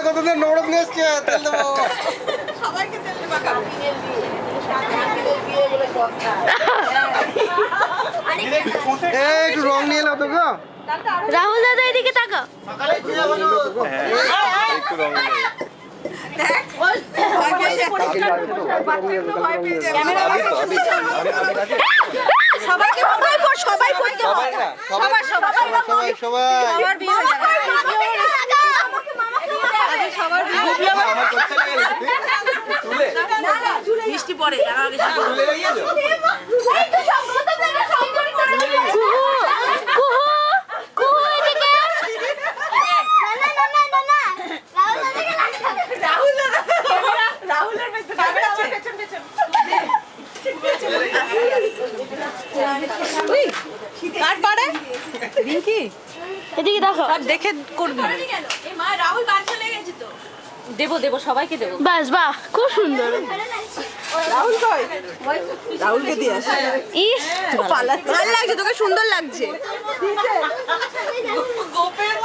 কতদিন নবরত্ন এসছে তেল দেবো একটু রং নিয়ে এলো তো গো রাহুল দাদা এদিকে তাকাও মিষ্টি পরে এদিকে দেখো দেখে করবি রাহুল বাড়ি চলে গেছে তো দেবো দেবো সবাইকে দেবো বাস বাহ খুব সুন্দর রাহুল কই রাহুলকে দিয়ে আসে ইস ভালো লাগছে তোকে সুন্দর লাগছে গোপের